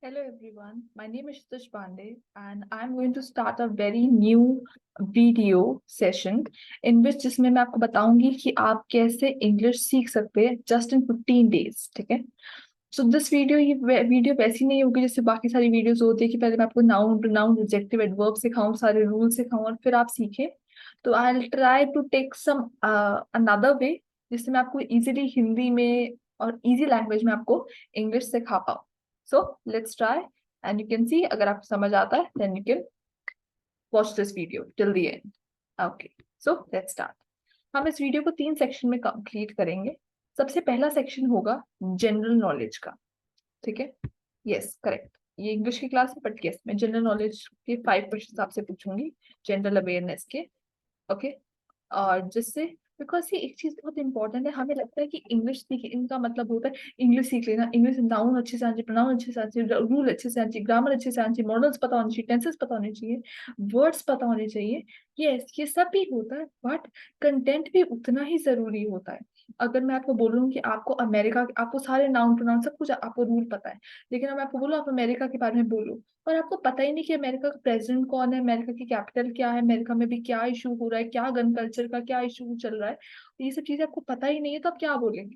Hello everyone, my name is Shitush Pandey and I'm going to start a very new video session in which जिसमें मैं आपको बताऊंगी कि आप कैसे इंग्लिश सीख सकते हैं जस्ट इन 15 डेज। ठीक है। सो दिस वीडियो ये वीडियो वैसी नहीं होगी जैसे बाकी सारी वीडियोस होती है कि पहले मैं आपको नाउन प्रोनाउन एडजेक्टिव एडवर्ब सिखाऊं, सारे रूल सिखाऊं और फिर आप सीखें। तो I will try to take some another way जिससे मैं आपको इजीली हिंदी में और इजी लैंग्वेज में आपको इंग्लिश सिखा पाऊँ। So let's try and you can see अगर आपको समझ आता है then you can watch this video till the end. Okay, so let's start. हम इस वीडियो को 3 सेक्शन में कंप्लीट करेंगे। सबसे पहला सेक्शन होगा जनरल नॉलेज का। ठीक है, यस करेक्ट, ये इंग्लिश की क्लास है बट यस मैं जनरल नॉलेज के 5 क्वेश्चन आपसे पूछूंगी जनरल अवेयरनेस के। ओके, और जिससे बिकॉज ये एक चीज बहुत इंपॉर्टेंट है, हमें लगता है कि इंग्लिश सीख इनका मतलब होता है इंग्लिश सीख लेना, इंग्लिश नाउन अच्छे से आना चाहिए, प्रोनाउन अच्छे से आना चाहिए, रूल अच्छे से आना चाहिए, ग्रामर अच्छे से आना चाहिए, मॉडल्स पता होने चाहिए, टेंसेस पता होने चाहिए, वर्ड्स पता होने चाहिए। ये सब भी होता है बट कंटेंट भी उतना ही जरूरी होता है। अगर मैं आपको बोलूँ कि आपको अमेरिका, आपको सारे नाउन प्रोनाउन सब कुछ आपको रूल पता है, लेकिन अब मैं आपको बोलूँ आप अमेरिका के बारे में बोलो और आपको पता ही नहीं कि अमेरिका का प्रेसिडेंट कौन है, अमेरिका की कैपिटल क्या है, अमेरिका में भी क्या इशू हो रहा है, क्या गन कल्चर का क्या इशू चल रहा है, तो ये सब चीजें आपको पता ही नहीं है तो आप क्या बोलेंगे।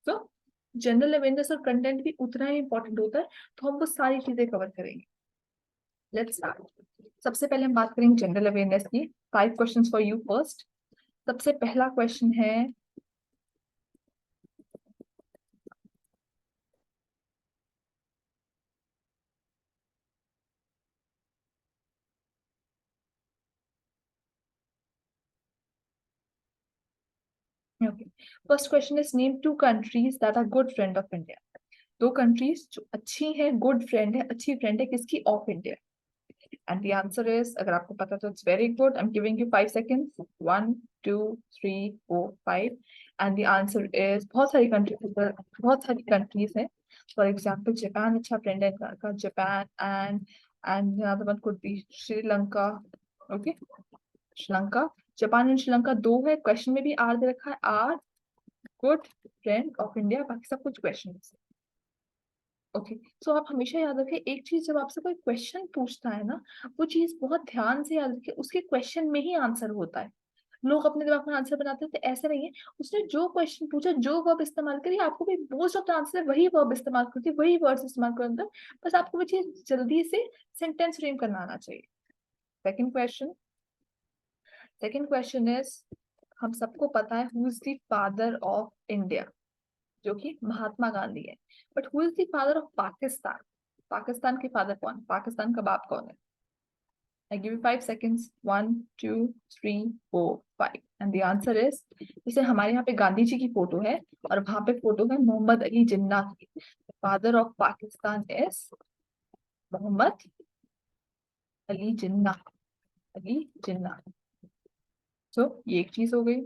तो जनरल अवेयरनेस और कंटेंट भी उतना ही इंपॉर्टेंट होता है, तो हम वो सारी चीजें कवर करेंगे। Let's start. सबसे पहले हम बात करेंगे जनरल अवेयरनेस की। 5 क्वेश्चंस फॉर यू फर्स्ट। सबसे पहला क्वेश्चन है, okay, first question is name 2 countries that are good friend of India. 2 countries जो अच्छी है, गुड फ्रेंड है, अच्छी फ्रेंड है किसकी, of India. And the answer is, अगर आपको पता तो it's very good. I'm giving you 5 seconds. 1, 2, 3, 4, 5. And the answer is बहुत सारी कंट्रीज, बहुत सारी कंट्रीज हैं। फॉर एग्जाम्पल जापान अच्छा फ्रेंड है इनका, Japan and another one could be Sri Lanka. Okay, Sri Lanka, Japan and Sri Lanka दो है, क्वेश्चन में भी आर दे रखा है, are good friend of India, बाकी सब कुछ क्वेश्चन है। ओके, सो आप हमेशा याद रखें एक चीज, जब आपसे कोई क्वेश्चन पूछता है ना, वो चीज बहुत ध्यान से याद रखें, उसके क्वेश्चन में ही आंसर होता है। लोग अपने दिमाग में आंसर बनाते हैं तो ऐसा नहीं है, उसने जो क्वेश्चन पूछा जो वर्ब इस्तेमाल करी आपको भी मोस्ट ऑफ द आंसर वही वर्ब इस्तेमाल करती है, वही वर्ड्स इस्तेमाल करते हैं, बस आपको वो चीज जल्दी से सेंटेंस फ्रेम करना आना चाहिए। Second question, second question is, हम सबको पता है who is the father of India, जो कि महात्मा गांधी है, but who is the father of Pakistan. Pakistan के फादर कौन, पाकिस्तान का बाप कौन है। I give you 5 seconds. 1, 2, 3, 4, 5 and the answer is, जैसे हमारे यहाँ पे गांधी जी की फोटो है और वहां पे फोटो है मोहम्मद अली जिन्ना की। Father of Pakistan is Mohammad Ali Jinnah, Ali Jinnah. So ये एक चीज हो गई।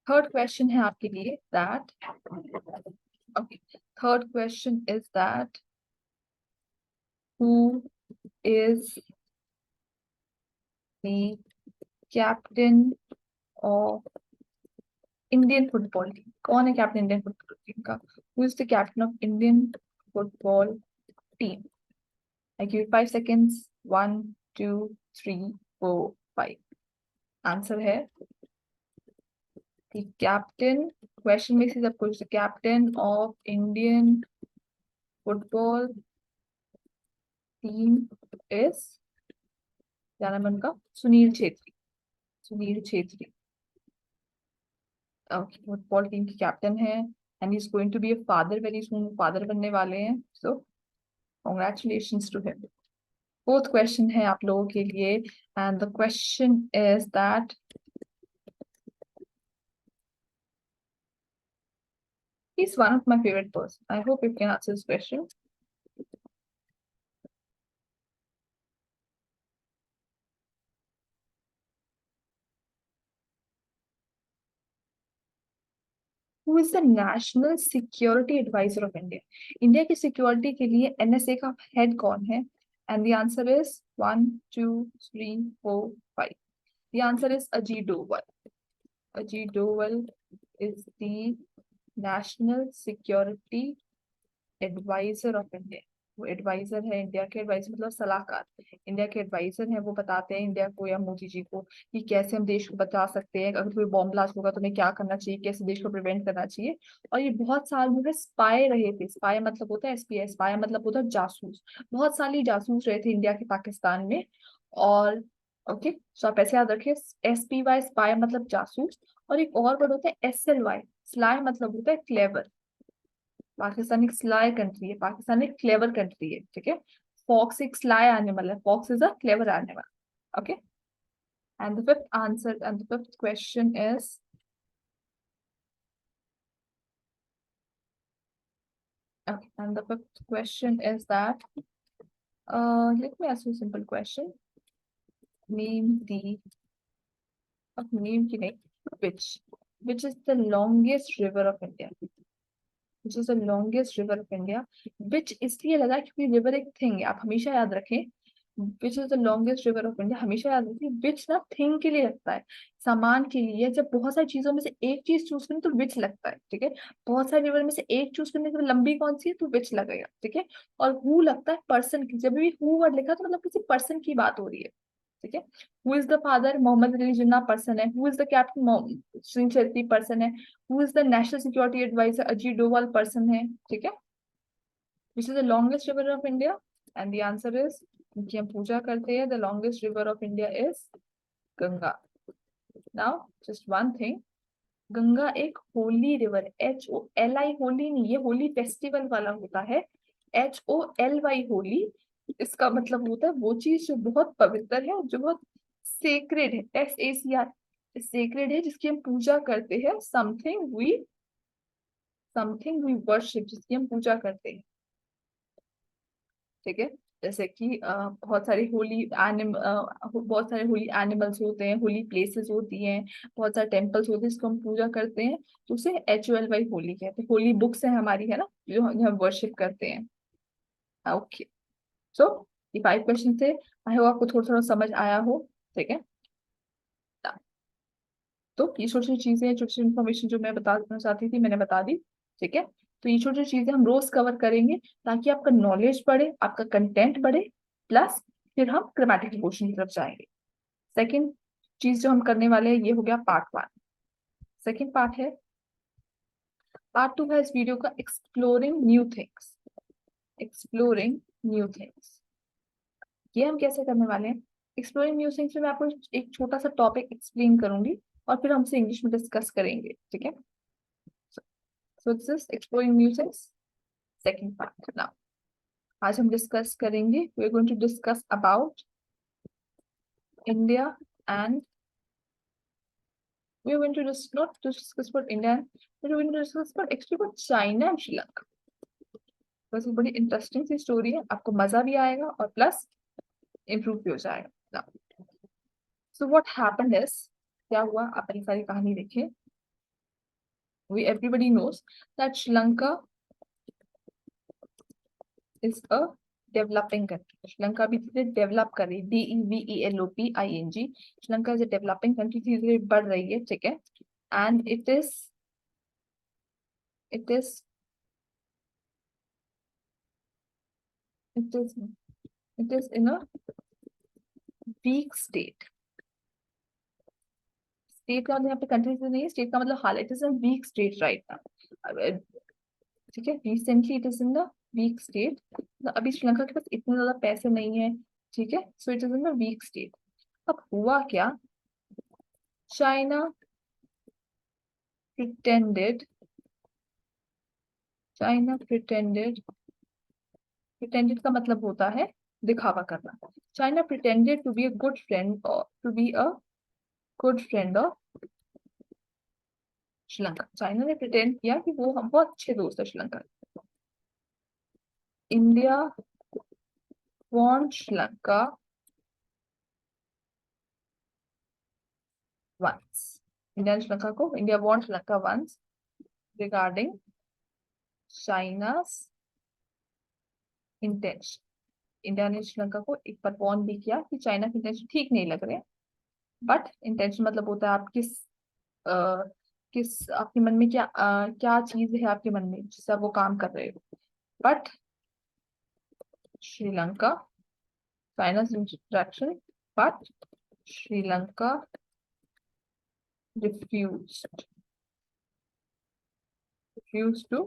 थर्ड क्वेश्चन है आपके लिए that, okay, third question is that who is the captain of Indian football team, कौन है कैप्टन इंडियन फुटबॉल टीम का, who is the captain of Indian football team. I give 5 seconds. 1, 2, 3, 4, 5 answer है the captain, question में से सब कुछ, captain of Indian football team is, क्या नाम है उनका, सुनील छेत्री, सुनील छेत्री। फुटबॉल टीम की कैप्टन है and is going to be a father very soon, father बनने वाले हैं, so congratulations to him. Fourth question है आप लोगों के लिए and the question is that he is one of my favorite person. I hope you can answer this question. Who is the national security advisor of India? India की security के लिए NSA का head कौन है? And the answer is 1, 2, 3, 4, 5। The answer is Ajit Doval. Ajit Doval is the National Security Advisor of India. वो adviser है, India के adviser मतलब सलाहकार, इंडिया के एडवाइजर हैं, वो बताते हैं इंडिया को या मोदी जी को कि कैसे हम देश को बचा सकते हैं, अगर कोई बॉम्ब ब्लास्ट होगा तो हमें क्या करना चाहिए, कैसे देश को प्रिवेंट करना चाहिए। और ये बहुत साल जो है स्पाई रहे थे, स्पाई मतलब होता है एसपीआई, स्पाई मतलब होता है जासूस, बहुत साल ही जासूस रहे थे इंडिया के पाकिस्तान में। और ओके, तो आप ऐसे याद रखिए, एसपीवाई स्पाई मतलब जासूस, और एक और वर्ड होता है एसएलवाई, स्लाई मतलब होता है क्लेवर। पाकिस्तान एक स्लाई कंट्री है, पाकिस्तान एक क्लेवर कंट्री है, ठीक है। फॉक्स एक स्लाई एनिमल है, fox is a clever animal. Okay, and the fifth answer and the fifth question is, okay, and the fifth question is that, let me ask you a simple question. Name the, name की नहीं, which is the longest river of India? Which is the longest river of India? Which इसलिए लगा क्योंकि river एक thing है, आप हमेशा याद रखें। Which is the longest river of India, हमेशा याद रखें। Which ना thing के लिए लगता है, सामान के लिए। जब बहुत सारी चीजों में से एक चीज चूज करें तो which लगता है, ठीक है। बहुत सारे river में से एक चूज करने के बाद लंबी कौन सी है तो which लगेगा, ठीक है। और who लगता है पर्सन की, जब भी who वर्ड लिखा तो मतलब किसी पर्सन की बात हो रही है, ठीक है। Who is the father, Mohammad Ali Jinnah person है। Who is the captain, Sunil Chhetri person है। Who is the national security adviser, Ajit Doval person है, ठीक है। Which is the longest river of India, and the answer is, क्योंकि हम पूजा करते हैं, the longest river of India is Ganga. Now just one thing, Ganga एक होली रिवर, HOLI, होली नहीं, ये होली फेस्टिवल वाला होता है। HOLY होली, इसका मतलब होता है वो चीज जो बहुत पवित्र है, जो बहुत सेक्रेड है, SACR, सेक्रेड है, जिसकी हम पूजा करते हैं। समथिंग वी वर्शिप, जिसकी हम पूजा करते हैं, ठीक है। जैसे कि बहुत सारे होली एनिमल्स होते हैं, होली प्लेसेस होती हैं, बहुत सारे टेम्पल्स होते हैं जिसको हम पूजा करते हैं, तो उसे HOLY होली कहते हैं। होली बुक्स है हमारी, है ना, जो हम वर्शिप करते हैं। ओके, सो ये 5 क्वेश्चन थे, आई होप आपको थोड़ा थोड़ा समझ आया हो, ठीक है। तो ये छोटी छोटी चीजें, छोटी छोटी इन्फॉर्मेशन जो मैं बताना चाहती थी मैंने बता दी, ठीक है। तो ये छोटी छोटी चीजें हम रोज कवर करेंगे, ताकि आपका नॉलेज बढ़े, आपका कंटेंट बढ़े, प्लस फिर हम ग्रामेटिकल पोर्शन की तरफ जाएंगे। सेकंड चीज जो हम करने वाले हैं, ये हो गया पार्ट 1। सेकंड पार्ट है, पार्ट 2 है इस वीडियो का, exploring new things. Exploring new things, ये हम कैसे करने वाले हैं? एक्सप्लोरिंग न्यू थिंग्स में मैं आपको एक छोटा सा टॉपिक एक्सप्लेन करूंगी, और फिर हमसे इंग्लिश में डिस्कस करेंगे, ठीक है। So this is exploring new things, second part. Now आज हम डिस्कस करेंगे, we are going to discuss about India and, we are going to just not discuss about India, but we're going to discuss about actually about China and Sri Lanka। बस ये बड़ी interesting सी story है, आपको मजा भी आएगा और plus improve भी हो जाएगा। सो व्हाट हैपेंड इज, क्या हुआ, आप पहले सारी कहानी देखिए। we everybody knows that Sri Lanka is a developing country। Sri Lanka भी धीरे डेवलप कर रही है, DEVELOPING, Sri Lanka is a developing country, धीरे धीरे बढ़ रही है, ठीक है। And it is it is it is in a weak state। State का मतलब यहाँ पे कंट्री से नहीं है, स्टेट का मतलब हाल, it is a weak state right now, ठीक है। Recently it is in the weak state, अभी श्रीलंका के पास इतने ज्यादा पैसे नहीं है, ठीक है। So it is in the weak state. अब हुआ क्या, China pretended, China pretended, pretended का मतलब होता है दिखावा करना। China pretended to be a good friend, to be a good friend of Sri Lanka. China ने प्रिटेंड किया कि वो हम बहुत अच्छे दोस्त है Sri Lanka. India warned Sri Lanka once, India ने श्रीलंका को, India warned Sri Lanka once regarding China's intention. India ने श्रीलंका को एक बार वॉर्न भी किया कि चाइना के इंटेंशन ठीक नहीं लग रहे, बट इंटेंशन मतलब होता है आप किस आपके मन में क्या क्या चीज है आपके मन में जिससे आप वो काम कर रहे हो। But Sri Lanka, China's interaction, but Sri Lanka refused to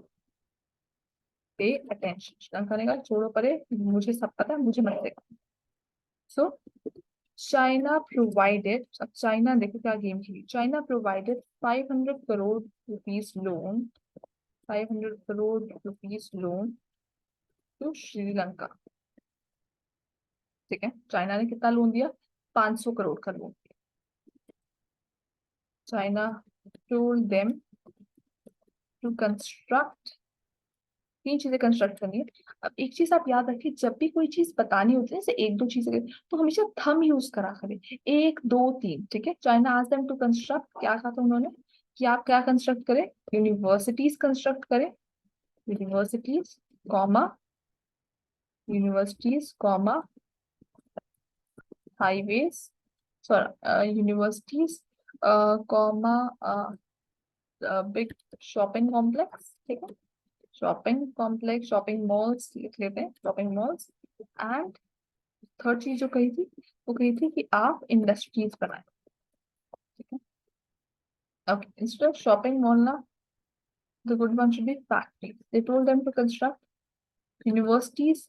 pay attention. Sri Lanka ने कहा छोड़ो परे, मुझे सब पता है, मुझे मत देखो. So China provided, अब चाइना देखो क्या गेम खेली. China provided 500 crore rupees loan, 500 crore rupees loan to Sri Lanka. ठीक है, चाइना ने कितना लोन दिया? 500 करोड़ का loan. China told them to construct, 3 चीजें कंस्ट्रक्ट करनी है. अब एक चीज आप याद रखिए, जब भी कोई चीज बतानी होती है जैसे 1-2 चीजें, तो हमेशा थम यूज करा करें. 1-2-3. ठीक है, China asked them to construct, क्या कहा था उन्होंने कि आप क्या कंस्ट्रक्ट करें? यूनिवर्सिटीज कंस्ट्रक्ट करें. Universities comma, universities comma highways, sorry universities comma big shopping complex. ठीक है, शॉपिंग कॉम्प्लेक्स, शॉपिंग मॉल्स लिख लेते हैं, शॉपिंग मॉल्स. एंड थर्ड चीज जो कही थी, वो कही थी कि आप इंडस्ट्रीज बनाए. ठीक है, अब इंस्टेड ऑफ शॉपिंग मॉल ना, the good one should be factory. They told them to construct universities,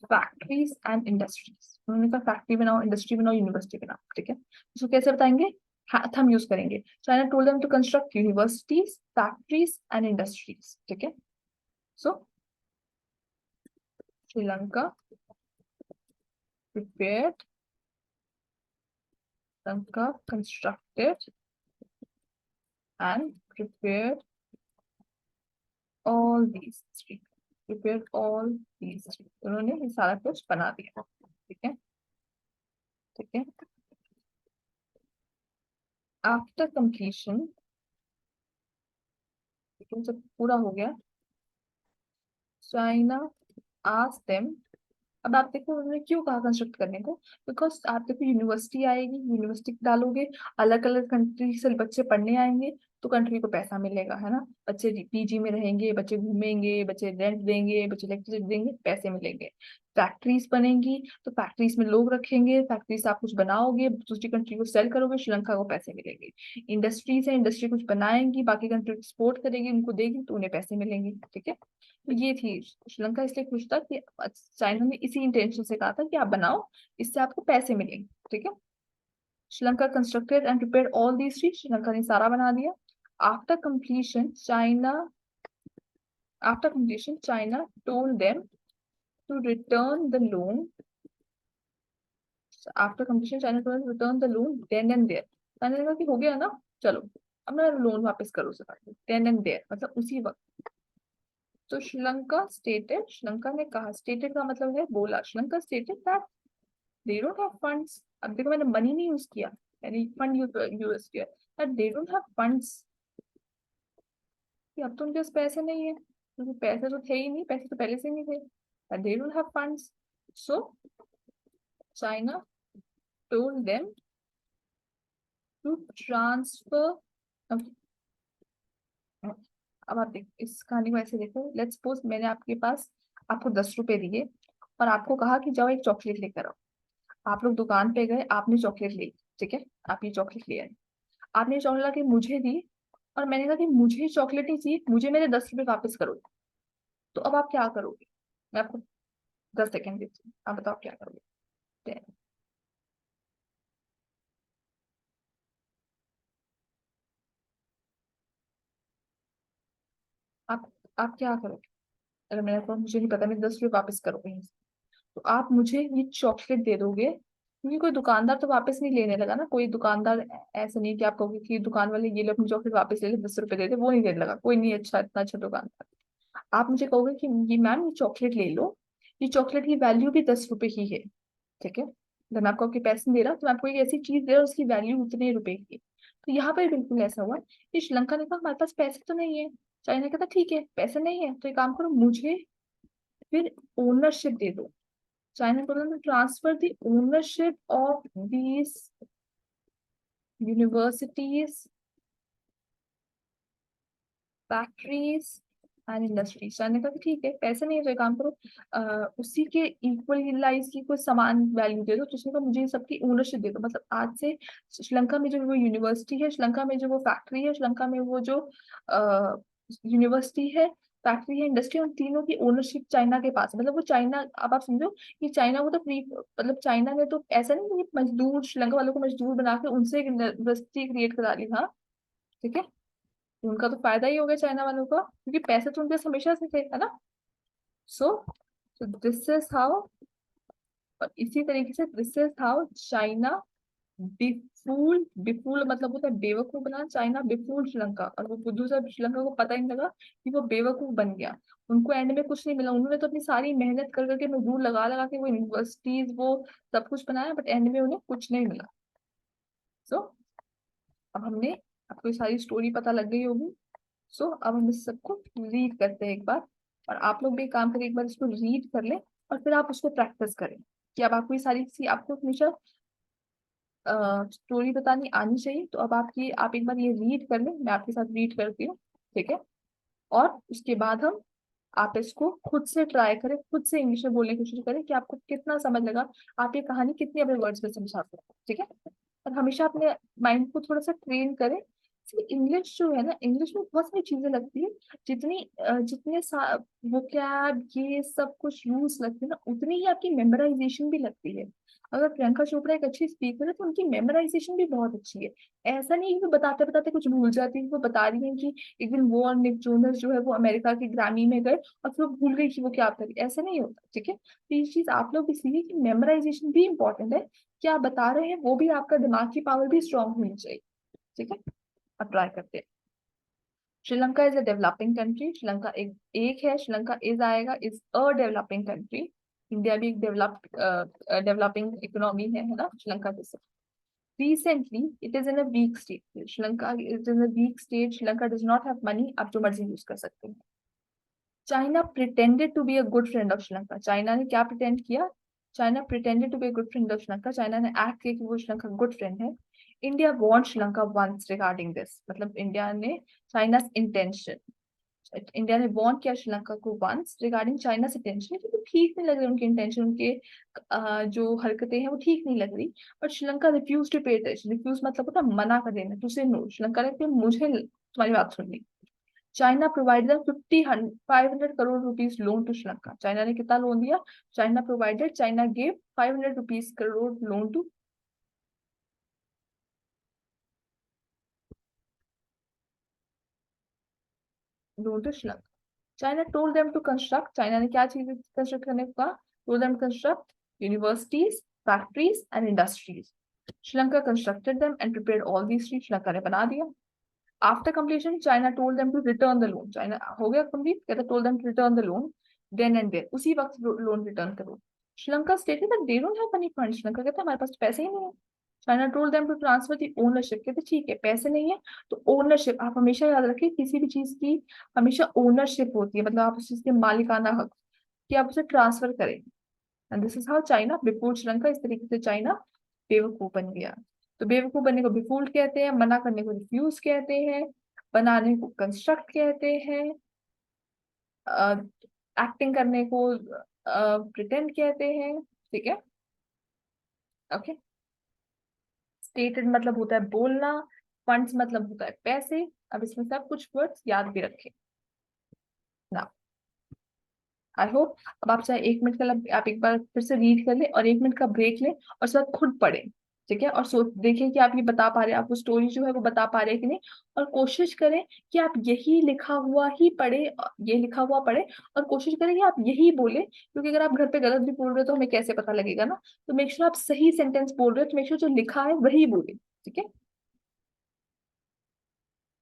factories and industries. उन्होंने कहा फैक्ट्री बनाओ, इंडस्ट्री बनाओ, यूनिवर्सिटी बनाओ. ठीक है, इसको कैसे बताएंगे? हम यूज करेंगे. China told them to construct universities, factories and industries. ठीक है, सो Sri Lanka prepared, Lanka constructed and prepared all these three. Prepared all these three. उन्होंने ये सारा कुछ बना दिया. ठीक है, ठीक है. After completion, जब पूरा हो गया, China asked them. अब आप देखो उन्होंने क्यों कहा कंस्ट्रक्ट करने को? बिकॉज आप देखो यूनिवर्सिटी आएगी, यूनिवर्सिटी डालोगे, अलग अलग कंट्री से बच्चे पढ़ने आएंगे, तो कंट्री को पैसा मिलेगा, है ना. बच्चे पीजी में रहेंगे, बच्चे घूमेंगे, बच्चे रेंट देंगे, बच्चे इलेक्ट्रिसिटी देंगे, पैसे मिलेंगे. फैक्ट्रीज बनेंगी, तो फैक्ट्रीज में लोग रखेंगे, फैक्ट्री से आप कुछ बनाओगे, दूसरी कंट्री को सेल करोगे, श्रीलंका को पैसे मिलेंगे. इंडस्ट्रीज है, इंडस्ट्री कुछ बनाएंगी, बाकी कंट्री एक्सपोर्ट करेगी, उनको देगी, तो उन्हें पैसे मिलेंगे. ठीक है, तो ये थी. श्रीलंका इसलिए खुश था कि चाइना ने इसी इंटेंशन से कहा था कि आप बनाओ, इससे आपको पैसे मिलेंगे. ठीक है, Sri Lanka constructed and prepared all these three. Sri Lanka ने सारा बना दिया. After completion China told them to return the loan. After completion China told them return the loan then and there. China ने कहा कि हो गया ना, चलो अब मेरा लोन वापस करो. देन एंड देयर मतलब उसी वक्त. तो श्रीलंका ने कहा, स्टेटेड का मतलब है बोला. Sri Lanka stated that they don't have funds. अब देखो मैंने मनी नहीं यूज किया, यानी फंड यूज किया. That they don't have funds, कि अब तो उनके पास पैसे नहीं है, क्योंकि पैसे तो थे ही नहीं, पैसे तो पहले से नहीं थे. That they don't have funds. So China told them to transfer. अब आप देख इस कहानी को ऐसे देखो. लेट्स सपोज मैंने आपके पास आपको 10 रुपए दिए और आपको कहा कि जाओ एक चॉकलेट लेकर आओ. आप लोग दुकान पे गए, आपने चॉकलेट ली. ठीक है, आप ये चॉकलेट ले आए, आपने चॉकलेट लाके मुझे दी, और मैंने कहा कि मुझे चॉकलेट ही चाहिए, मुझे मेरे 10 रुपए वापस करो. तो अब आप क्या करोगे? मैं आपको 10 सेकेंड देती हूँ, आप बताओ क्या करोगे. 10. आप आप क्या करोगे? अगर मैंने कहा मुझे नहीं पता, मेरे 10 रुपए वापस करो कहीं से, तो आप मुझे ये चॉकलेट दे दोगे, क्योंकि कोई दुकानदार तो वापस नहीं लेने लगा ना. कोई दुकानदार ऐसा नहीं कि आप कहोगे कि दुकान वाले ये लो अपनी चॉकलेट वापस ले ले, 10 रुपए दे दे, वो नहीं देने लगा. कोई नहीं अच्छा, इतना अच्छा दुकानदार. आप मुझे कहोगे कि ये मैम ये चॉकलेट ले लो, ये चॉकलेट की वैल्यू भी 10 रुपए ही है. ठीक है, जब मैं आपको आपके पैसे नहीं दे रहा, तो मैं आपको एक ऐसी चीज दे रहा हूँ उसकी वैल्यू उतने रुपए की है. तो यहाँ पर बिल्कुल ऐसा हुआ कि श्रीलंका ने कहा हमारे पास पैसे तो नहीं है. चाइना ने कहा ठीक है पैसे नहीं है, तो एक काम करो मुझे फिर ओनरशिप दे दो. चाइना को transfer the ownership of these universities, factories and industry. मैंने कहा कि ठीक है, पैसे नहीं है तो एक काम करो, उसी के इक्वलाइज की कोई समान वैल्यू दे दो। तो उसने कहा मुझे इन सबकी ओनरशिप दे दो। मतलब आज से श्रीलंका में जो वो यूनिवर्सिटी है, श्रीलंका में जो वो फैक्ट्री है, श्रीलंका में वो जो यूनिवर्सिटी है, फैक्ट्री है, इंडस्ट्री, उन तीनों की ओनरशिप चाइना के पास है। मतलब वो चाइना, अब आप समझो कि चाइना को तो फ्री, मतलब चाइना ने तो ऐसा नहीं कि मजदूर, श्रीलंका वालों को मजदूर बना के उनसे एक यूनिवर्सिटी क्रिएट करा ली। हाँ ठीक है, उनका तो फायदा ही हो गया चाइना वालों का, क्योंकि पैसे तो उनके पास हमेशा से थे, है ना। सो दिस इज हाउ, और इसी तरीके से दिस इज हाउ चाइना बिफूल, बिफूल मतलब होता है बेवकूफ बना, चाइना बिफूल श्रीलंका। और वो बुद्धू से श्रीलंका को पता ही नहीं लगा कि वो बेवकूफ बन गया। उनको एंड में कुछ नहीं मिला, उन्होंने तो अपनी सारी मेहनत कर करके, मजदूर लगा लगा के वो यूनिवर्सिटीज वो सब कुछ बनाया, बट एंड में उन्हें कुछ नहीं मिला। सो अब हमने, आपको ये सारी स्टोरी पता लग गई होगी। सो अब हम इस सबको रीड करते हैं एक बार, और आप लोग भी एक काम करें, एक बार इसको रीड कर लें और फिर आप उसको प्रैक्टिस करें। कि अब आपको ये सारी सी आपको हमेशा स्टोरी बतानी आनी चाहिए। तो अब आप एक बार ये रीड कर लें, मैं आपके साथ रीड करती हूँ, ठीक है। और उसके बाद हम, आप इसको खुद से ट्राई करें, खुद से इंग्लिश में बोलने की कोशिश करें कि आपको कितना समझ लगा, आप ये कहानी कितनी अपने वर्ड्स में समझा सकते हैं, ठीक है। और हमेशा अपने माइंड को थोड़ा सा ट्रेन करें। इंग्लिश जो है ना, इंग्लिश में बहुत सारी चीजें लगती है, जितनी जितने वोकैब ये सब कुछ रूल्स लगते हैं ना, उतनी ही आपकी मेमोराइजेशन भी लगती है। अगर प्रियंका चोपड़ा एक अच्छी स्पीकर है तो उनकी मेमोराइजेशन भी बहुत अच्छी है। ऐसा नहीं है कि वो बताते बताते कुछ भूल जाती है। वो बता रही है कि एक दिन वो और निक जोनस जो है वो अमेरिका की ग्रामी में गए और फिर वो भूल गई कि वो क्या करी, ऐसा नहीं होता, ठीक है। तो ये चीज आप लोग भी सीखिए कि मेमोराइजेशन भी इंपॉर्टेंट है। क्या बता रहे हैं वो भी, आपका दिमाग की पावर भी स्ट्रांग होनी चाहिए, ठीक है। अब ट्राई करते हैं। Sri Lanka is a developing country. Sri Lanka एक है, श्रीलंका इज आएगा, is a developing country. India भी एक डेवलपिंग इकोनॉमी है ना, श्रीलंका जैसे। Recently, it is in a weak state. Sri Lanka is in a weak state. Sri Lanka does not have money. आप जो मर्जी यूज कर सकते हैं। China pretended to be a good friend of Sri Lanka. China ने क्या pretend किया? China pretended to be a good friend of Sri Lanka. China ने एक्ट किया कि वो श्रीलंका गुड फ्रेंड है। India warned Sri Lanka once regarding this। मतलब इंडिया ने चाइना's intention, इंडिया ने वॉर्न किया श्रीलंका को वंस रिगार्डिंग चाइना's इंटेंशन, क्योंकि ठीक नहीं लग रही उनकी इंटेंशन, उनके जो हरकतें हैं वो ठीक नहीं लग रही। But Sri Lanka refuse to pay attention. Refuse मतलब होता है मना कर देना, टू से नो। श्रीलंका ने कहा मुझे तुम्हारी बात सुननी। China provided 500 crore rupees loan to Sri Lanka. China ने कितना लोन दिया? China gave 500 crore loan to Sri Lanka. China told them to construct. China ने क्या चीजें कंस्ट्रक्ट करने को कहा? Told them construct universities, factories and industries. Sri Lanka constructed them and prepared all these three. Sri Lanka ने बना दिया। After completion China told them to return the loan. China हो गया कंप्लीट, कहता told them to return the loan then and there, उसी वक्त loan return करो। Sri Lanka stated that they don't have money fund. Sri Lanka कहता हमारे पास पैसे ही नहीं है। China told them to transfer the ownership. कहते ठीक है पैसे नहीं है तो ओनरशिप, आप हमेशा याद रखिए किसी भी चीज की हमेशा ओनरशिप होती है, मतलब आप उस चीज के मालिकाना हक, कि आप उसे ट्रांसफर करें। And this is how China before Sri Lanka. इस तरीके से चाइना बेवकूफ बन गया। तो बेवकूफ बनने को बिफूल कहते हैं, मना करने को रिफ्यूज कहते हैं, बनाने को कंस्ट्रक्ट कहते हैं, एक्टिंग करने को प्रिटेंड कहते हैं, ठीक है। ओके, स्टेटेड मतलब होता है बोलना, फंड्स मतलब होता है पैसे। अब इसमें सब कुछ वर्ड्स याद भी रखें ना। आई होप अब आप चाहे 1 मिनट का आप एक बार फिर से रीड कर लें और 1 मिनट का ब्रेक लें और उसके बाद खुद पढ़ें, ठीक है। और सोच देखें कि आप ये बता पा रहे हैं, आप वो स्टोरी जो है वो बता पा रहे हैं कि नहीं। और कोशिश करें कि आप यही लिखा हुआ ही पढ़े, ये लिखा हुआ पढ़े, और कोशिश करें कि आप यही बोले, क्योंकि अगर आप घर पे गलत भी बोल रहे हो तो हमें कैसे पता लगेगा ना। तो मेक श्योर आप सही सेंटेंस बोल रहे हो, तो मेक श्योर जो लिखा है वही बोले, ठीक है।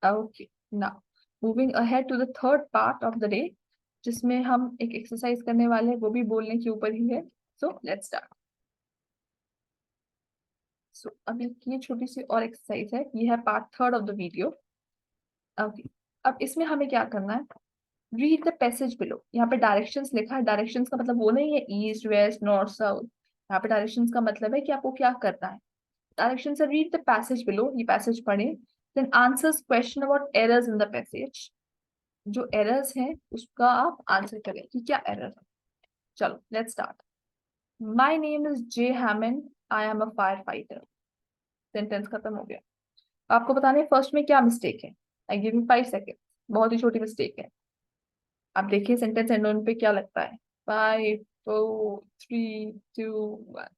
Okay, now moving ahead to the third part of the day, जिसमें हम एक एक्सरसाइज करने वाले हैं, वो भी बोलने के ऊपर ही है। सो लेट्स स्टार्ट। सो अब ये छोटी सी और एक्सरसाइज है, ये है part third of the video. Okay, अब इसमें हमें क्या करना है? Read the passage below. यहाँ पे डायरेक्शंस लिखा है। डायरेक्शंस का मतलब वो नहीं है ईस्ट वेस्ट नॉर्थ साउथ। यहाँ पे डायरेक्शंस का मतलब है कि आपको क्या करना है। डायरेक्शन से रीड द पैसेज बिलो, ये पैसेज पढ़े, then answers question about errors in the passage, जो एरर्स हैं उसका आप आंसर करें कि क्या एरर है। चलो let's start. My name is Jay Hayman, I am a firefighter. Sentence खत्म हो गया। आपको बताना है फर्स्ट में क्या मिस्टेक है। I give you 5 second. बहुत ही छोटी मिस्टेक है। आप देखिए सेंटेंस एंड ऑन पे क्या लगता है। 5 4 3 2 1।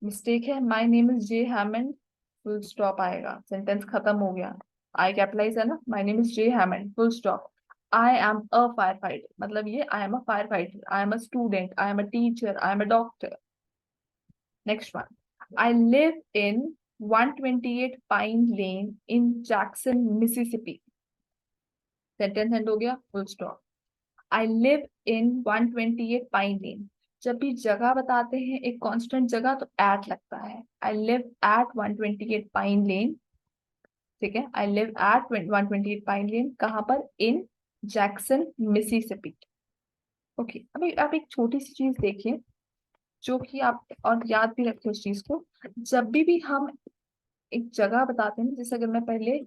मिस्टेक है my name is J Hammond, full stop आएगा, सेंटेंस खत्म हो गया। आई कैपिटलाइज है ना, my name is J Hammond full stop. I am a fire fighter, मतलब ये आई am a firefighter, I am a student, I am a teacher, I am a doctor. Next one, I live in 128 pine lane in Jackson Mississippi. Sentence and हो गया, full stop. I live in 128 pine लेन। जब भी जगह बताते हैं एक constant जगह तो एट लगता है। आई लिव एट 128 पाइन लेन। ठीक है, आई लिव एट 128 पाइन लेन, कहाँ पर, इन जैक्सन मिसिसिपी। ओके, अभी आप एक छोटी सी चीज देखिए जो कि आप और याद भी रखें उस चीज को। जब भी हम एक जगह बताते हैं, जैसे अगर मैं पहले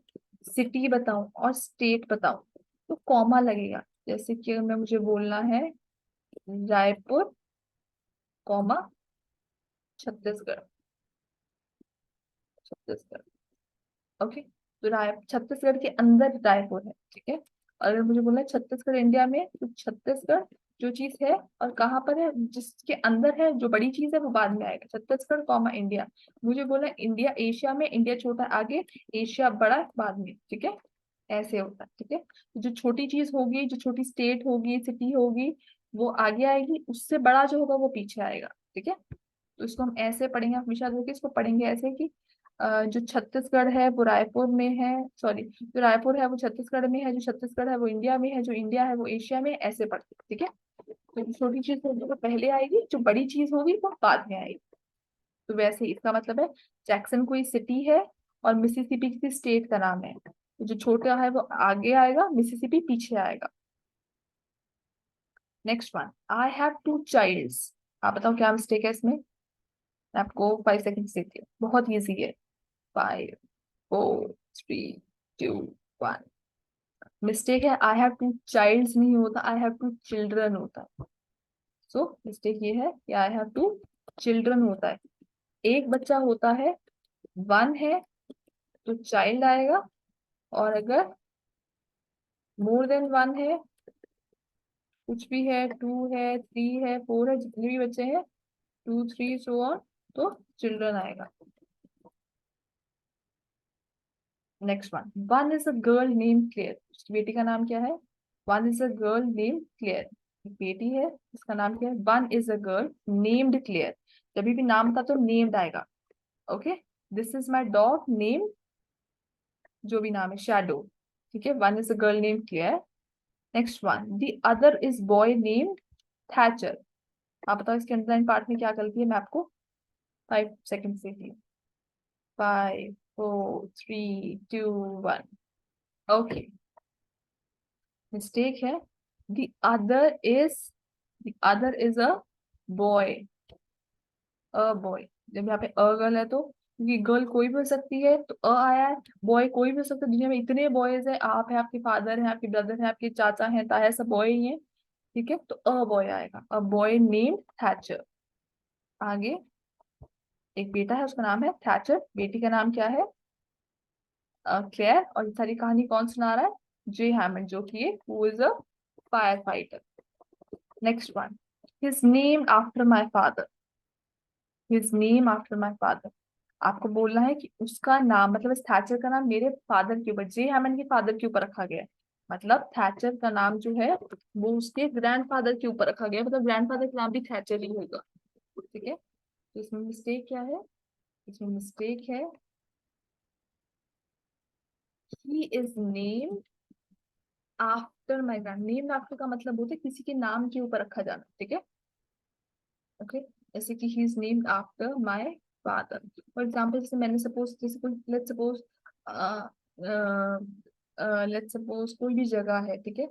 सिटी बताऊं और स्टेट बताऊं तो कॉमा लगेगा। जैसे कि अगर मैं मुझे बोलना है रायपुर कॉमा छत्तीसगढ़, छत्तीसगढ़। ओके, तो राय छत्तीसगढ़ के अंदर रायपुर है, ठीक है। और अगर मुझे बोलना है छत्तीसगढ़ इंडिया में, तो छत्तीसगढ़ जो चीज है और कहाँ पर है, जिसके अंदर है, जो बड़ी चीज है वो बाद में आएगा, छत्तीसगढ़ कॉमा इंडिया। मुझे बोला इंडिया एशिया में, इंडिया छोटा आगे, एशिया बड़ा बाद में, ठीक है। ऐसे होता है, ठीक है। तो जो छोटी चीज होगी, जो छोटी स्टेट होगी, सिटी होगी, वो आगे आएगी, उससे बड़ा जो होगा वो पीछे आएगा, ठीक है। तो इसको हम ऐसे पढ़ेंगे, हमेशा देखिए इसको पढ़ेंगे ऐसे कि जो छत्तीसगढ़ है वो रायपुर में है, सॉरी, जो रायपुर है वो छत्तीसगढ़ में है, जो छत्तीसगढ़ है वो इंडिया में है, जो इंडिया है वो एशिया में है, ऐसे पढ़ते हैं, ठीक है। तो जो छोटी चीज होगी वो पहले आएगी, जो बड़ी चीज होगी वो बाद में आएगी। तो वैसे ही इसका मतलब है जैक्सन कोई सिटी है और मिसिसिपी किसी स्टेट का नाम है, तो जो छोटा है वो आगे आएगा, मिसिसिपी पीछे आएगा। Next one, I have 2 childs. आप बताओ क्या मिस्टेक है इसमें। मैं आपको 5 सेकेंड देती हूँ, बहुत ईजी है। 5 4 3 2 1। मिस्टेक है आई हैव 2 चाइल्ड्स नहीं होता, आई हैव 2 चिल्ड्रन होता है। सो मिस्टेक ये है कि आई हैव 2 चिल्ड्रन होता है। एक बच्चा होता है, 1 है तो चाइल्ड आएगा, और अगर मोर देन 1 है, कुछ भी है, 2 है, 3 है, 4 है, जितने भी बच्चे हैं, 2 3 सो ऑन, तो चिल्ड्रन आएगा। Next one, one is a girl name Claire. उसकी बेटी का नाम क्या है। One is a girl name Claire, बेटी है, इसका नाम क्या है। One is a girl named Claire. जब भी नाम था तो नेम्ड आएगा। Okay, this is my dog name, जो भी नाम है, शैडो। ठीक है, one is a girl name Claire. Next one, the other is boy named Thatcher. आप बताओ इसके अंडरलाइन पार्ट में क्या गलती है, मैं आपको 5 सेकेंड से दी। 5 4 3 2 1। ओके, मिस्टेक है, the other is, the other is a boy, a boy. जब यहाँ पे अ गर्ल है तो, क्योंकि गर्ल कोई भी हो सकती है तो अ आया है, बॉय कोई भी हो सकता है, दुनिया में इतने बॉयज है, आप है, आपके फादर है, आपके ब्रदर है, आपके चाचा है, ताया, सब बॉय ही है, ठीक है। तो अ बॉय आएगा, अ बॉय नेम थैचर। आगे एक बेटा है, उसका नाम है थैचर, बेटी का नाम क्या है, क्लेयर। और ये सारी कहानी कौन सुना रहा है, जे हैमंड, जो कि who is a fire fighter. Next one, his name after my father. His name after my father, आपको बोलना है कि उसका नाम, मतलब इस थैचर का नाम मेरे फादर के ऊपर, जे हैमंड के फादर के ऊपर रखा गया है। मतलब थैचर का नाम जो है वो उसके ग्रैंडफादर के ऊपर रखा गया है, मतलब ग्रैंडफादर का नाम भी थैचर ही होगा, ठीक है। तो इसमें मिस्टेक क्या है, इसमें मिस्टेक है he is name after my grand. Name after का मतलब होता है किसी के नाम के ऊपर रखा जाना, ठीक है। ओके, जैसे कि he is named after my father. For example, जैसे मैंने सपोज, जैसे कोई लेट्स सपोज कोई भी जगह है, ठीक है।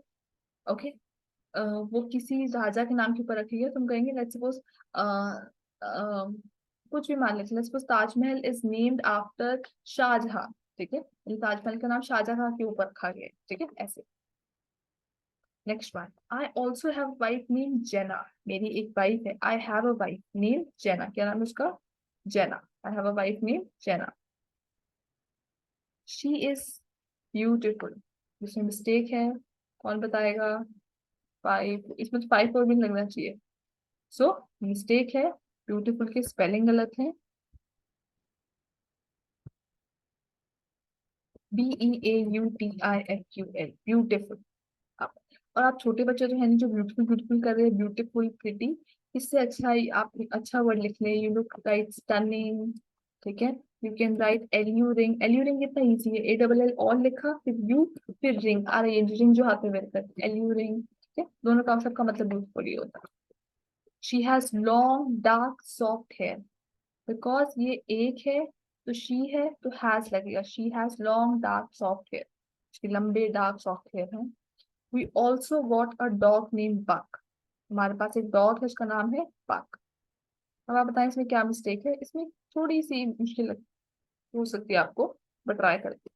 ओके, वो किसी राजा के नाम के ऊपर रखी है, तुम कहेंगे लेट्स सपोज कुछ भी मान लेते, let's suppose Taj Mahal is named after Shah Jahan, ठीक है। ताजमहल का नाम शाहजहां के ऊपर रखा गया है, ठीक है, ऐसे। Next one, I also have wife name Jenna. मेरी एक वाइफ है, I have a wife name Jenna. क्या नाम है उसका? Jenna. I have a wife name Jenna. She is beautiful. इसमें मिस्टेक है, कौन बताएगा? फाइव, इसमें तो फाइव और भी लगना चाहिए। सो मिस्टेक है, ब्यूटीफुल के स्पेलिंग गलत है। BEAUTIFUL, beautiful. और आप छोटे बच्चे तो है नहीं जो ब्यूटीफुल ब्यूटीफुल कर रहे हैं, ब्यूटीफुल प्रिटी। इससे अच्छा ही आप अच्छा वर्ड लिख लें, यू लुक राइट स्टनिंग। ठीक है, you can write alluring. Alluring कितना इजी है, ALL ऑल लिखा, फिर यू, फिर रिंग, रिंग जो हाथ में वेयर करते, एल्यूरिंग। ठीक है, दोनों का सबका मतलब ब्यूटीफुल ही होता है। She has long dark soft hair. Because ये एक है तो शी है तो हैज लगेगा। She has long dark soft hair, उसके लंबे डार्क सॉफ्ट हेयर हैं। We also got a dog name Buck. हमारे पास एक डॉग है, उसका नाम है बक। अब आप बताएं इसमें क्या मिस्टेक है? इसमें थोड़ी सी मुश्किल हो सकती है आपको, बट ट्राई करते।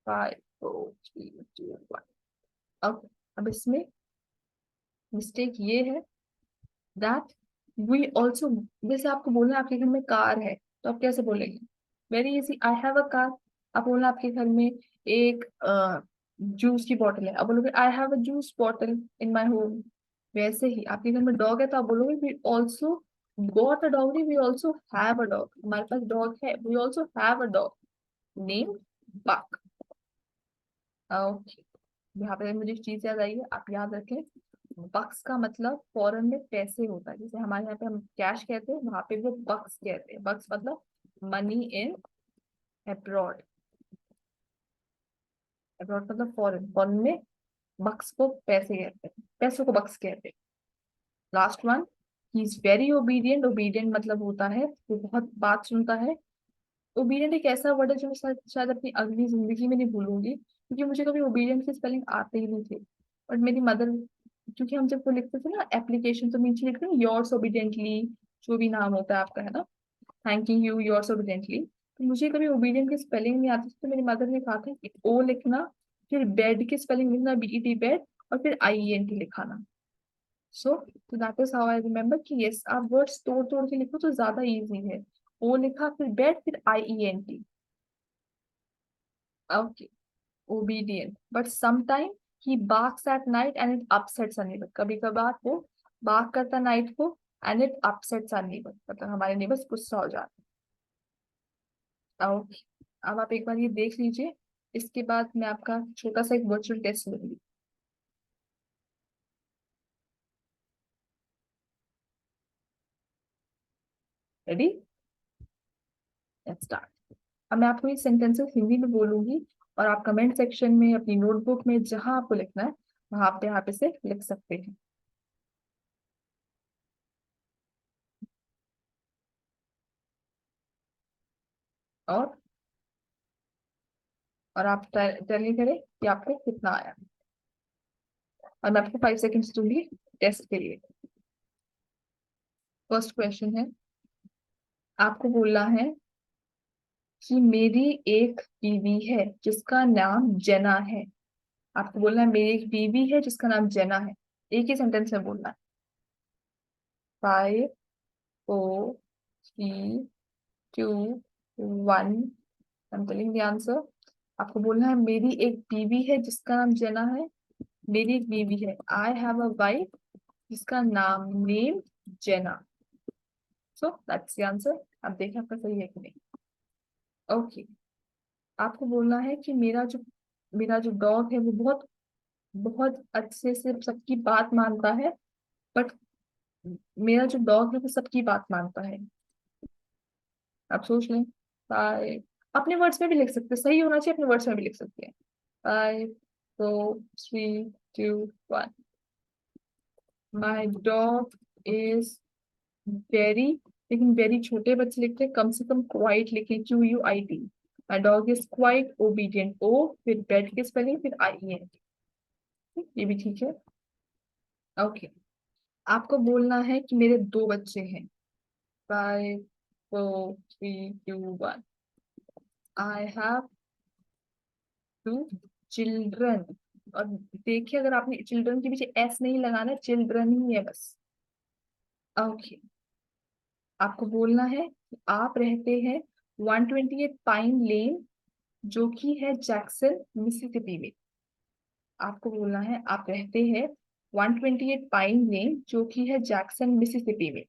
5 4 3 2 1। अब इसमें मिस्टेक ये है दैट वी ऑल्सो, जैसे आपको बोलना है आपके घर में कार है, तो आप कैसे बोलेंगे? Very easy, I have a car. आप बोलना आपके घर में एक जूस की बॉटल है, आप बोलोगे आई have a juice bottle in my home. वैसे ही आपके घर में डॉग है तो आप बोलोगे we also got a dog, we also have a dog. हमारे पास डॉग है, we also have a dog name Buck. Okay, यहाँ पे मुझे एक चीज याद आई है, आप याद रखें। बक्स का मतलब फॉरेन में पैसे होता है, जैसे हमारे यहाँ पे हम कैश कहते हैं, वहां पे वो बक्स कहते हैं। बक्स मतलब मनी इन अब्रॉड। अब्रॉड मतलब फॉरेन, फॉरेन में बक्स को पैसे कहते हैं, पैसों को बक्स कहते हैं। Last one, he is very obedient. Obedient मतलब होता है वो बहुत बात सुनता है। ओबीडियंट एक ऐसा वर्ड है जो मैं शायद अपनी अगली जिंदगी में नहीं भूलूंगी, क्योंकि मुझे कभी ओबीडियंट की स्पेलिंग आते ही नहीं थे। और मेरी मदर, क्योंकि हम जब वो लिखते थे ना एप्लीकेशन, तो नीचे लिखते हैं योर्स ओबीडियंटली, जो भी नाम होता है आपका, है ना, थैंकिंग यू योर्स ओबीडियंटली। तो मुझे कभी ओबीडियंट की स्पेलिंग नहीं आती थी, तो मेरी मदर ने कहा था कि ओ लिखना, फिर बेड की स्पेलिंग लिखना, BED बेड, और फिर IENT लिखाना। So that is how I remember कि यस, आप वर्ड्स तोड़ तोड़ के लिखो तो ज्यादा इजी है। ओ लिखा, फिर बेड, फिर IENT। Okay, obedient, but sometime he barks at night and it upsets our neighbor। कभी कभार वो bark करता है नाइट को, and it upsets our neighbor, मतलब हमारे नेबर्स गुस्सा हो जाते हैं। ओके, अब आप एक बार ये देख लीजिए, इसके बाद मैं आपका छोटा सा एक वर्चुअल टेस्ट लूंगी। रेडी? Let's start. अब मैं आपको ये सेंटेंसेस हिंदी में बोलूंगी, और आप कमेंट सेक्शन में, अपनी नोटबुक में, जहां आपको लिखना है वहां पे आप इसे लिख सकते हैं। और और आप टेल करें कि आपको कितना आया। और मैं आपको 5 सेकेंड्स दूंगी टेस्ट के लिए। फर्स्ट क्वेश्चन है, आपको बोलना है कि मेरी एक बीवी है जिसका नाम जेना है। आपको बोलना है मेरी एक बीवी है जिसका नाम जेना है। एक ही सेंटेंस में बोलना है। 5 4 3 2 1। I am telling the answer. आपको बोलना है मेरी एक बीवी है जिसका नाम जेना है। मेरी एक बीवी है, आई हैव अ वाइफ जिसका नाम name Jenna. So that's the answer. अब देखिए आपका सही है कि नहीं। ओके, आपको बोलना है कि मेरा जो डॉग है वो बहुत बहुत अच्छे से सबकी बात मानता है। बट मेरा जो डॉग है वो सबकी बात मानता है। आप सोच लें। 5, अपने वर्ड्स में भी लिख सकते हैं, सही होना चाहिए, अपने वर्ड्स में भी लिख सकते हैं। 5 4 3 2 1। माई डॉग इज वेरी, लेकिन वेरी छोटे बच्चे लिखते हैं, कम से कम क्वाइट लिखें, QUIT। My dog is quite obedient, ओ फिर बेड की स्पेलिंग, फिर IEN। ये भी ठीक है। ओके, आपको बोलना है कि मेरे दो बच्चे हैं। 5 4 3 2 1। I have two children. और देखिए, अगर आपने चिल्ड्रन के पीछे एस नहीं लगाना, चिल्ड्रन ही है बस। ओके, आपको बोलना है कि आप रहते हैं 128 पाइन लेन, जो कि है जैक्सन मिसिसिपी में। आपको बोलना है आप रहते हैं 128 पाइन लेन, जो कि है जैक्सन मिसिसिपी में।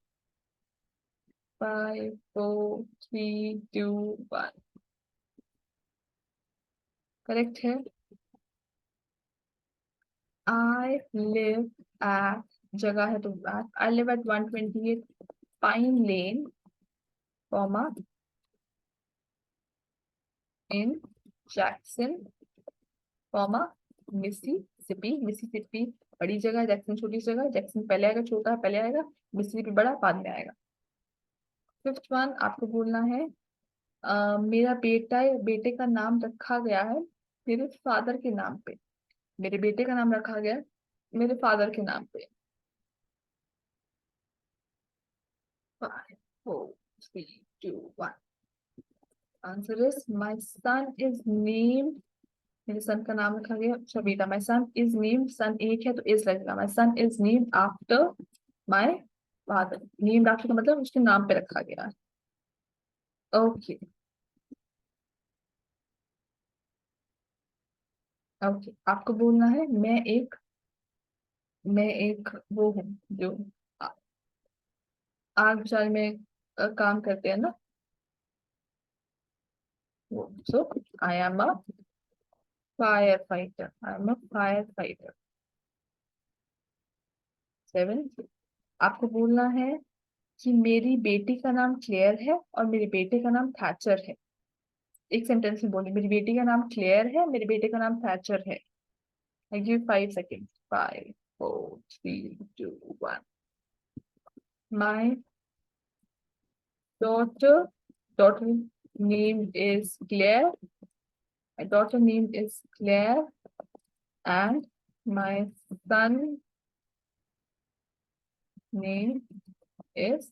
5 4 3 2 1। करेक्ट है। आई लिव एट, जगह है तो I live at 128 pine lane, comma, in Jackson, comma, Mississippi. Mississippi बड़ी जगह है, जैक्सन छोटी जगह है। जैक्सन पहले आएगा, छोटा पहले आएगा, मिसिसिपी बड़ा बाद में आएगा। फिफ्थ वन, आपको बोलना है मेरा बेटा है, बेटे का नाम रखा गया है मेरे फादर के नाम पे। मेरे बेटे का नाम रखा गया है मेरे फादर के नाम पे। 5 4 3 2 1। Answer is my son is named, मेरे सन का नाम रखा गया शबीता। माई सन इज नेम्ड, सन एक है तो इज लगेगा। My son is named after my father. Named after का मतलब उसके नाम पे रखा गया है। ओके। ओके, आपको बोलना है मैं एक वो हूँ जो आ- आग बुझाने में काम करते हैं ना, वो। So I am a firefighter, I am a firefighter. 7, आपको बोलना है कि मेरी बेटी का नाम क्लेयर है और मेरे बेटे का नाम थैचर है। एक सेंटेंस में बोलिए, मेरी बेटी का नाम क्लेयर है, मेरे बेटे का नाम थैचर है। I give 5 second. 5 4 3 2 1। My daughter daughter name is Claire. My daughter name is Claire, and my son name is,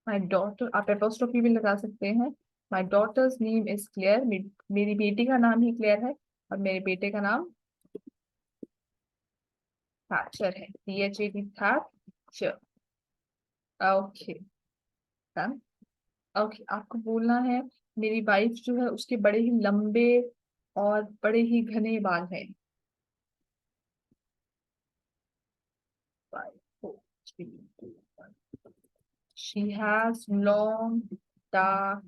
my daughter, आप एपोस्ट्रोफी भी लगा सकते हैं। My daughter's name is Claire. मेरी बेटी का नाम ही क्लेयर है और मेरे बेटे का नाम थैचर है। THAT, Thatcher. Okay, done. Okay, आपको बोलना है मेरी वाइफ जो है उसके बड़े ही लंबे और बड़े ही घने बाल हैं। 5 4 3 2 1। She has long dark,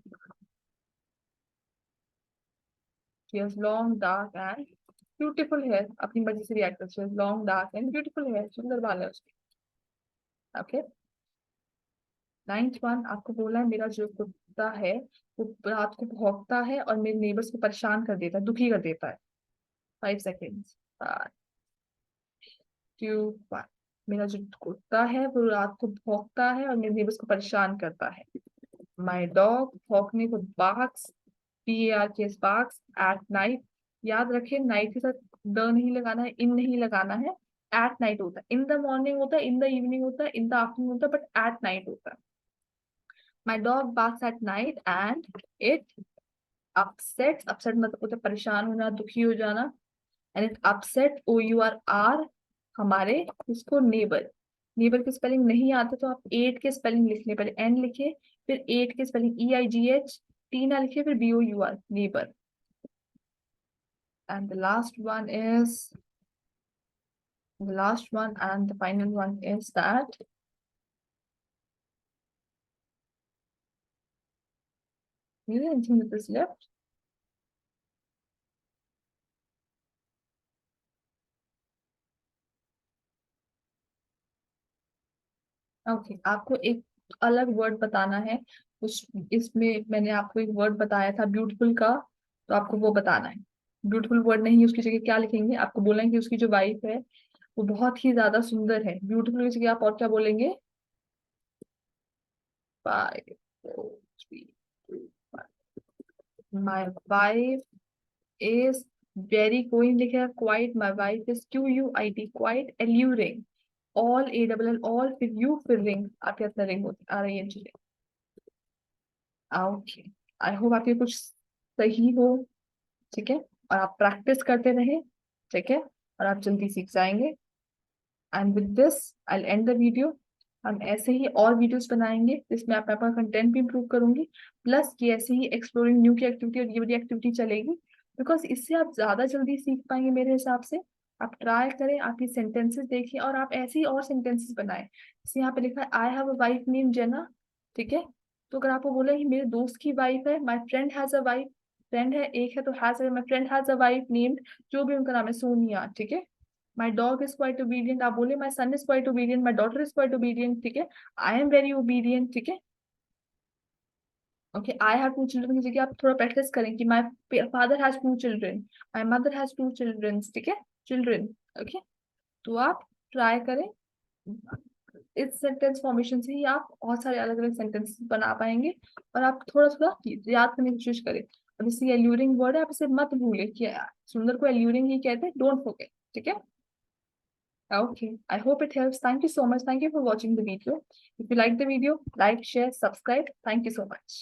she has long dark and beautiful hair. अपनी मर्जी से रिएक्ट कर, she has long dark and beautiful hair. सुंदर बाल है उसके। ओके। 9th वन, आपको बोला है मेरा जो कुत्ता है वो रात को भौंकता है और मेरे नेबर्स को परेशान कर देता है, दुखी कर देता है। 5 सेकेंड्स। 5 2 1। मेरा जो कुत्ता है वो रात को भौंकता है और मेरे नेबर्स को परेशान करता है। माई डॉग भौंकने को barks, BARKS, barks at night. याद रखें, नाइट के साथ द नहीं लगाना है, इन नहीं लगाना है। एट नाइट होता है, इन द मॉर्निंग होता है, इन द इवनिंग होता है, इन द आफ्टरनून होता है, बट एट नाइट होता है। My dog barks at night and it upsets, upset मतलब होता है परेशान होना, दुखी हो जाना। एंड इट अपसेट, OUR, हमारे इसको नेबर। नेबर की स्पेलिंग नहीं आते तो आप एट के स्पेलिंग लिख ले, पहले एन लिखे, फिर एट के स्पेलिंग EIGH, टीना लिखे, फिर BOUR, neighbour. And the last one and the final one is that, is there anything that is left? Okay, आपको एक अलग वर्ड बताना है। उस इसमें मैंने आपको एक वर्ड बताया था ब्यूटीफुल का, तो आपको वो बताना है। ब्यूटीफुल वर्ड नहीं, उसकी जगह क्या लिखेंगे, आपको बोलना है कि उसकी जो वाइफ है वो बहुत ही ज्यादा सुंदर है। ब्यूटीफुल की जगह आप और क्या बोलेंगे। 5 4 3 2 1। माई वाइफ इज वेरी, कोई लिखेगा quite. My wife is QUIT, quite, alluring. All ALL, all, फिर यू, फिर रिंग। आपके हाथ में रिंग होती आ रही है चीजें। ओके, आई होप आपके कुछ सही हो। ठीक है, और आप प्रैक्टिस करते रहे, ठीक है, और आप जल्दी सीख जाएंगे। And with this I and the video. हम ऐसे ही और वीडियोस बनाएंगे जिसमें आप अपना कंटेंट भी इम्प्रूव करूंगी, प्लस कि ऐसे ही एक्सप्लोरिंग न्यू की एक्टिविटी और ये वाली एक्टिविटी चलेगी, बिकॉज इससे आप ज्यादा जल्दी सीख पाएंगे मेरे हिसाब से। आप ट्राई करें, आप ये सेंटेंसेस देखिए और आप ऐसे ही और सेंटेंसेस बनाएं। जैसे यहाँ पे लिखा है I have a wife name Jenna, ठीक है, तो अगर आपको बोला कि मेरे दोस्त की वाइफ है, my friend has a wife, friend है एक है तो has, my friend has a wife named, जो भी उनका नाम है, सोनिया, ठीक है। My dog is quite obedient, आप बोले my son is quite obedient, my daughter is quite obedient, ठीक है। I am very obedient, ठीक है। Okay, I have two children की जगह आप थोड़ा प्रैक्टिस करें कि my father has two children, my mother has two children, ठीक है, children, ओके। तो आप ट्राई करें, इस सेंटेंस फॉर्मेशन से ही आप बहुत सारे अलग अलग सेंटेंसेस बना पाएंगे। और आप थोड़ा थोड़ा याद करने की कोशिश करें। अब जैसे एल्यूरिंग वर्ड है, आप इसे मत भूलें कि सुंदर को एल्यूरिंग ही कहते हैं, डोंट फॉरगेट, ठीक है। Okay, I hope it helps. Thank you so much. Thank you for watching the video. If you like the video, like, share, subscribe. Thank you so much.